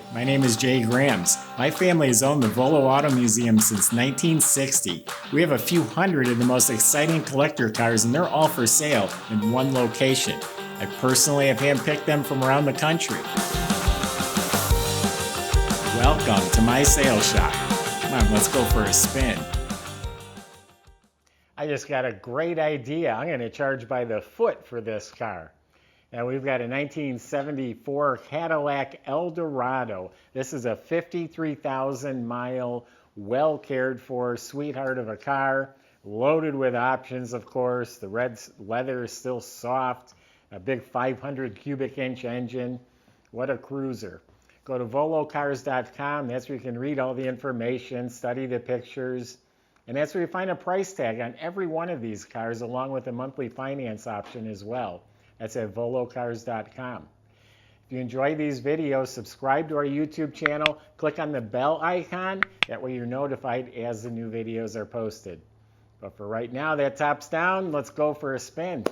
Hi, my name is Jay Grams. My family has owned the Volo Auto Museum since 1960. We have a few hundred of the most exciting collector cars, and they're all for sale in one location. I personally have handpicked them from around the country. Welcome to my sales shop. Come on, let's go for a spin. I just got a great idea. I'm going to charge by the foot for this car. Now we've got a 1974 Cadillac Eldorado. This is a 53,000 mile, well cared for sweetheart of a car, loaded with options, of course. The red leather is still soft, a big 500 cubic inch engine. What a cruiser. Go to volocars.com. That's where you can read all the information, study the pictures, and that's where you find a price tag on every one of these cars, along with a monthly finance option as well. That's at volocars.com. If you enjoy these videos, subscribe to our YouTube channel. Click on the bell icon. That way you're notified as the new videos are posted. But for right now, that top's down. Let's go for a spin.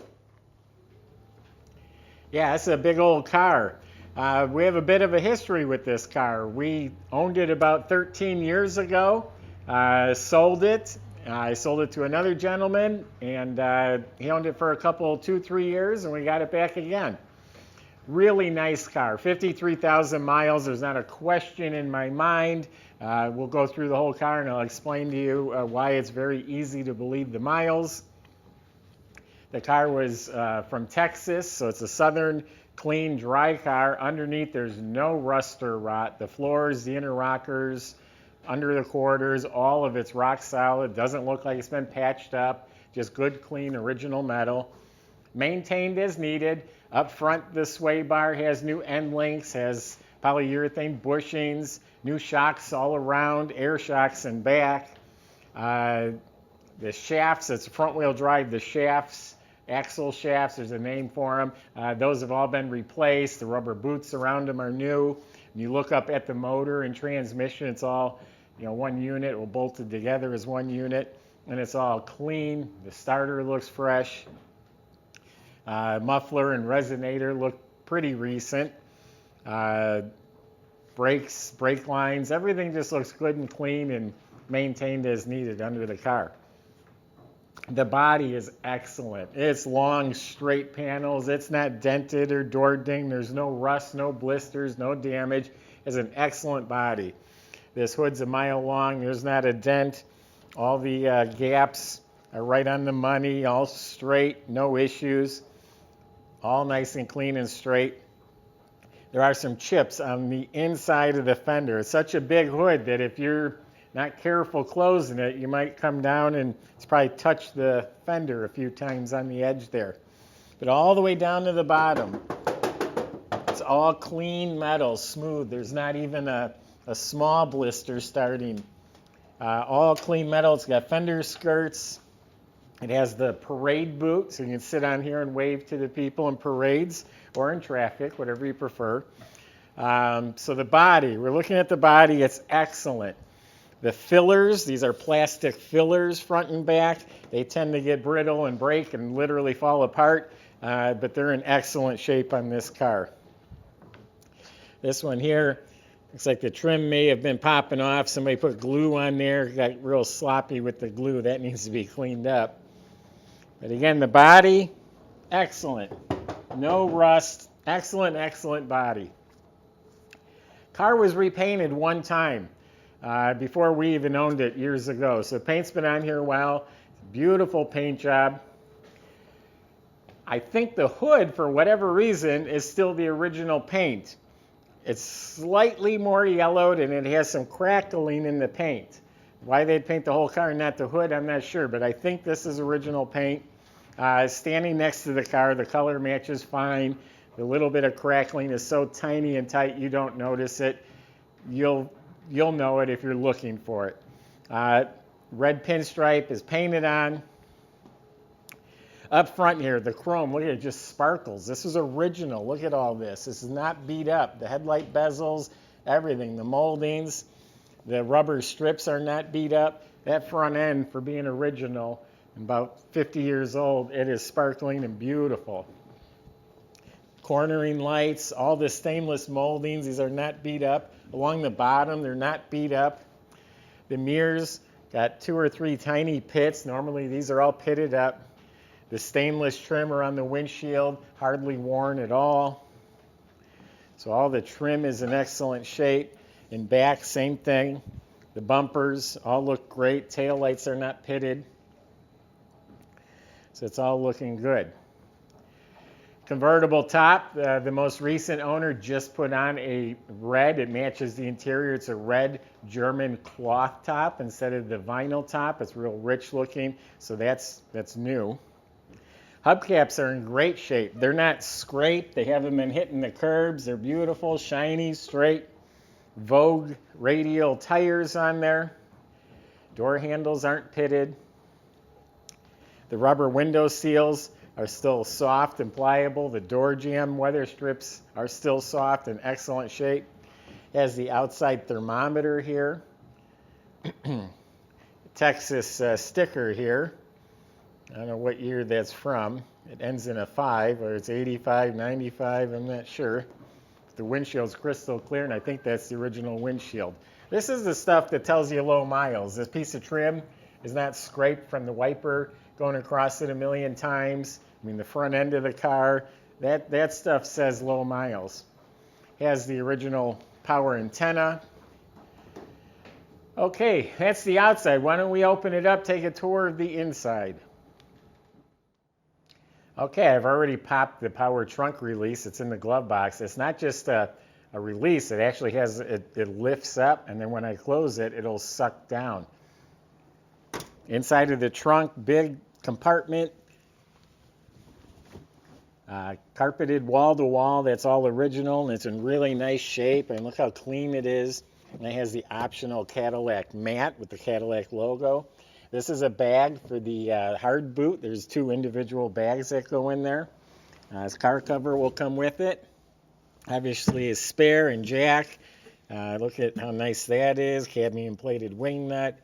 Yeah, this is a big old car. We have a bit of a history with this car. We owned it about 13 years ago, sold it. I sold it to another gentleman, and he owned it for a couple, 2-3 years, and we got it back again. Really nice car, 53,000 miles. There's not a question in my mind. We'll go through the whole car, and I'll explain to you why it's very easy to believe the miles. The car was from Texas, so it's a southern, clean, dry car. Underneath, there's no rust or rot. The floors, the inner rockers, under the quarters, all of it's rock solid. Doesn't look like it's been patched up. Just good, clean, original metal. Maintained as needed. Up front, the sway bar has new end links, has polyurethane bushings, new shocks all around, air shocks and back. The shafts, it's front-wheel drive, the shafts, axle shafts, there's a name for them. Those have all been replaced. The rubber boots around them are new. When you look up at the motor and transmission, it's all one unit, all bolted together as one unit, and it's all clean. The starter looks fresh. Muffler and resonator look pretty recent. Brakes, brake lines, everything just looks good and clean and maintained as needed under the car. The body is excellent. It's long, straight panels. It's not dented or door dinged. There's no rust, no blisters, no damage. It's an excellent body. This hood's a mile long. There's not a dent. All the gaps are right on the money, all straight, no issues. All nice and clean and straight. There are some chips on the inside of the fender. It's such a big hood that if you're not careful closing it, you might come down and it's probably touched the fender a few times on the edge there. But all the way down to the bottom, it's all clean metal, smooth. There's not even a small blister starting. All clean metal. It's got fender skirts. It has the parade boot, so you can sit on here and wave to the people in parades or in traffic, whatever you prefer. So the body, we're looking at the body. It's excellent. The fillers, these are plastic fillers front and back. They tend to get brittle and break and literally fall apart, but they're in excellent shape on this car. This one here, looks like the trim may have been popping off. Somebody put glue on there, got real sloppy with the glue. That needs to be cleaned up. But again, the body, excellent. No rust, excellent, excellent body. Car was repainted one time. Before we even owned it years ago. So paint's been on here a while. Beautiful paint job. I think the hood, for whatever reason, is still the original paint. It's slightly more yellowed and it has some crackling in the paint. Why they'd paint the whole car and not the hood, I'm not sure, but I think this is original paint. Standing next to the car, the color matches fine. The little bit of crackling is so tiny and tight you don't notice it. You'll know it if you're looking for it. Red pinstripe is painted on. Up front here, the chrome, look at it, just sparkles. This is original. Look at all this. This is not beat up. The headlight bezels, everything, the moldings, the rubber strips are not beat up. That front end, for being original, about 50 years old, it is sparkling and beautiful. cornering lights, all the stainless moldings. These are not beat up. Along the bottom, they're not beat up. The mirrors got 2 or 3 tiny pits. Normally, these are all pitted up. The stainless trim around the windshield, hardly worn at all. So all the trim is in excellent shape. In back, same thing. The bumpers all look great. Tail lights are not pitted. So it's all looking good. Convertible top. The most recent owner just put on a red. It matches the interior. It's a red German cloth top instead of the vinyl top. It's real rich looking. So that's new. Hubcaps are in great shape. They're not scraped. They haven't been hitting the curbs. They're beautiful, shiny, straight. Vogue radial tires on there. Door handles aren't pitted. The rubber window seals are still soft and pliable. The door jamb weather strips are still soft and excellent shape. It has the outside thermometer here. Texas sticker here. I don't know what year that's from. It ends in a 5, or it's 85, 95, I'm not sure. The windshield's crystal clear, and I think that's the original windshield. This is the stuff that tells you low miles. This piece of trim is not scraped from the wiper going across it a million times. I mean, the front end of the car, that stuff says low miles. Has the original power antenna. Okay, that's the outside. Why don't we open it up, take a tour of the inside. Okay, I've already popped the power trunk release. It's in the glove box. It's not just a release. It actually has, it lifts up, and then when I close it, it'll suck down. Inside of the trunk, big compartment. Carpeted wall-to-wall. That's all original, and it's in really nice shape. And look how clean it is. And it has the optional Cadillac mat with the Cadillac logo. This is a bag for the hard boot. There's 2 individual bags that go in there. This car cover will come with it. Obviously a spare and jack. Look at how nice that is. Cadmium plated wing nut.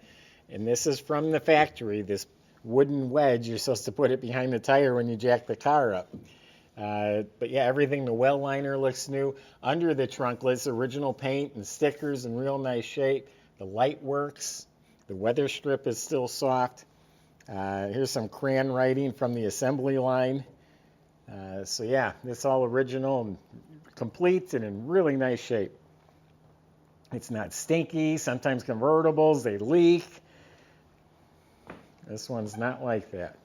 And this is from the factory, this wooden wedge. You're supposed to put it behind the tire when you jack the car up. But yeah, everything, the well liner looks new. Under the trunk list, original paint and stickers in real nice shape. The light works. The weather strip is still soft. Here's some crayon writing from the assembly line. So yeah, it's all original and complete and in really nice shape. It's not stinky. Sometimes convertibles, they leak. This one's not like that.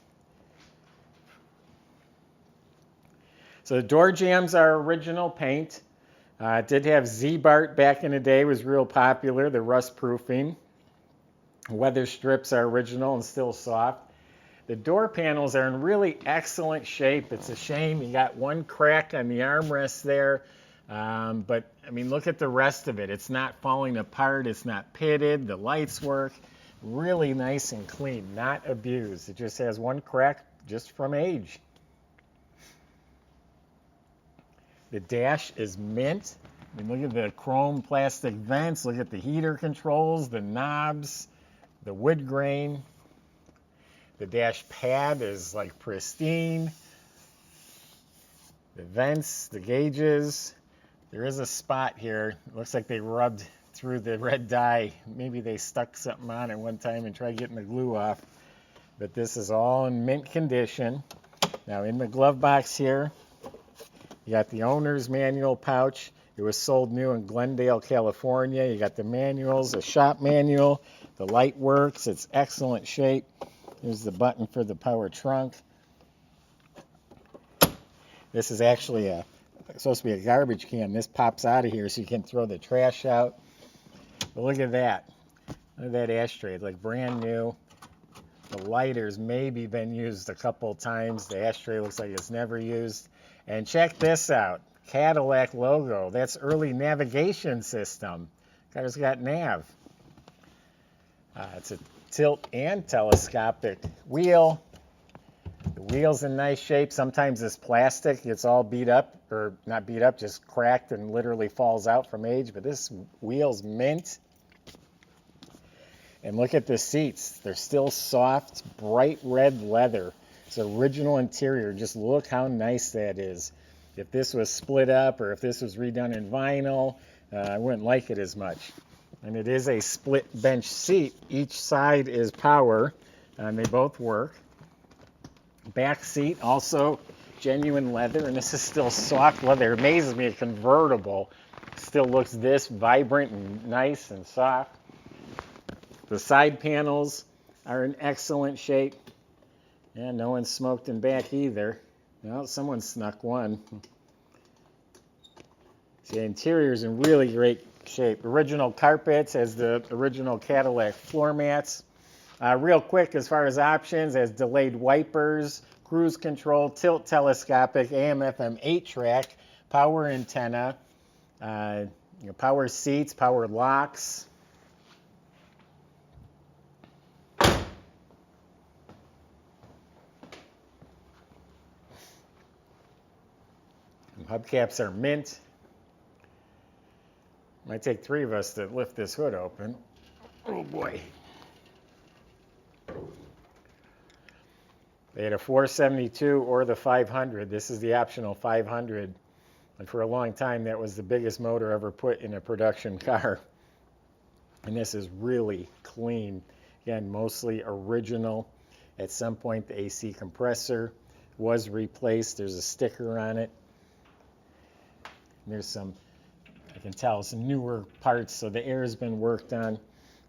So the door jambs are original paint. It did have Z-Bart back in the day, was real popular, the rust proofing. Weather strips are original and still soft. The door panels are in really excellent shape. It's a shame you got one crack on the armrest there, but I mean, look at the rest of it. It's not falling apart. It's not pitted. The lights work. Really nice and clean, not abused. It just has one crack just from age. The dash is mint. I mean, look at the chrome plastic vents. Look at the heater controls, the knobs, the wood grain. The dash pad is like pristine. The vents, the gauges. There is a spot here. It looks like they rubbed through the red dye. Maybe they stuck something on it one time and tried getting the glue off. But this is all in mint condition. Now in the glove box here, you got the owner's manual pouch. It was sold new in Glendale, California. You got the manuals, a shop manual. The light works. It's excellent shape. Here's the button for the power trunk. This is actually supposed to be a garbage can. This pops out of here so you can throw the trash out. But look at that. Look at that ashtray. It's like brand new. The lighter's maybe been used a couple times. The ashtray looks like it's never used. And check this out. Cadillac logo. That's early navigation system. Car's got nav. It's a tilt and telescopic wheel. The wheel's in nice shape. Sometimes it's plastic. It's all beat up, or not beat up, just cracked and literally falls out from age. But this wheel's mint. And look at the seats. They're still soft, bright red leather. It's original interior. Just look how nice that is. If this was split up or if this was redone in vinyl, I wouldn't like it as much. And it is a split bench seat. Each side is power, and they both work. Back seat, also genuine leather, and this is still soft leather. It amazes me a convertible still looks this vibrant and nice and soft. The side panels are in excellent shape. And no one smoked in back either. Well, someone snuck one. The interior's in really great shape. Original carpets as the original Cadillac floor mats. Real quick, as far as options, as delayed wipers, cruise control, tilt telescopic, AM/FM 8-track, power antenna, power seats, power locks. Hubcaps are mint. Might take 3 of us to lift this hood open. Oh boy. They had a 472 or the 500. This is the optional 500. And for a long time, that was the biggest motor ever put in a production car. And this is really clean. Again, mostly original. At some point, the AC compressor was replaced. There's a sticker on it. There's some, I can tell, some newer parts, so the air has been worked on.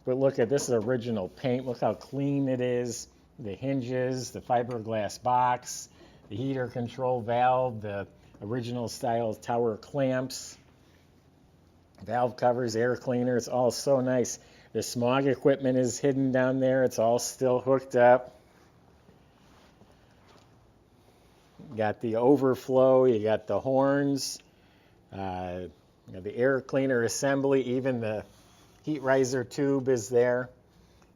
But look at this, is original paint. Look how clean it is. The hinges, the fiberglass box, the heater control valve, the original style tower clamps, valve covers, air cleaner. It's all so nice. The smog equipment is hidden down there. It's all still hooked up. You got the overflow. You got the horns. The air cleaner assembly, even the heat riser tube is there.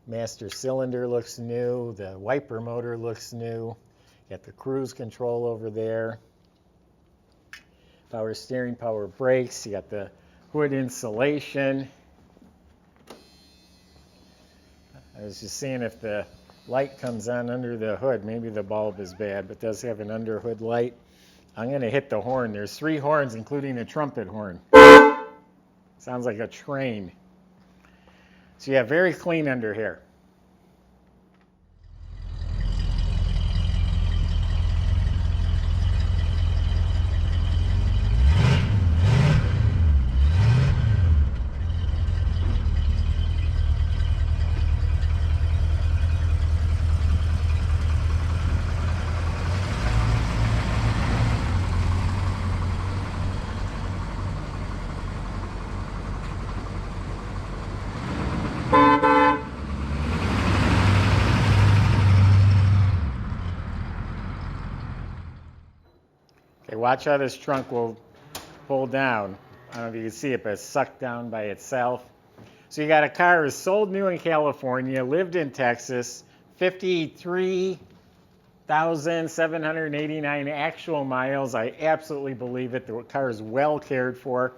Master cylinder looks new. The wiper motor looks new. Got the cruise control over there. Power steering, power brakes. You got the hood insulation. I was just seeing if the light comes on under the hood. Maybe the bulb is bad, but it does have an under hood light. I'm going to hit the horn. There's 3 horns, including a trumpet horn. Sounds like a train. So yeah, very clean under here. Okay, watch how this trunk will pull down. I don't know if you can see it, but it's sucked down by itself. So you got a car that's sold new in California, lived in Texas, 53,789 actual miles. I absolutely believe it. The car is well cared for.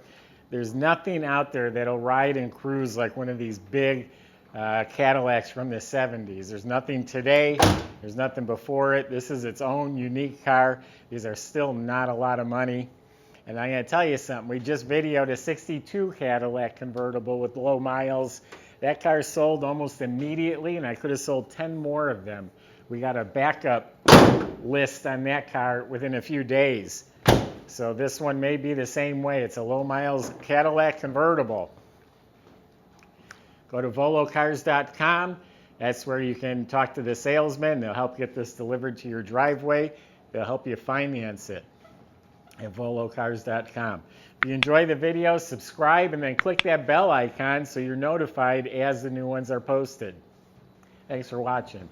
There's nothing out there that'll ride and cruise like one of these big Cadillacs from the 70s. There's nothing today. There's nothing before it. This is its own unique car. These are still not a lot of money. And I'm going to tell you something. We just videoed a 62 Cadillac convertible with low miles. That car sold almost immediately, and I could have sold 10 more of them. We got a backup list on that car within a few days. So this one may be the same way. It's a low miles Cadillac convertible. Go to volocars.com. That's where you can talk to the salesman. They'll help get this delivered to your driveway. They'll help you finance it at volocars.com. If you enjoy the video, subscribe and then click that bell icon so you're notified as the new ones are posted. Thanks for watching.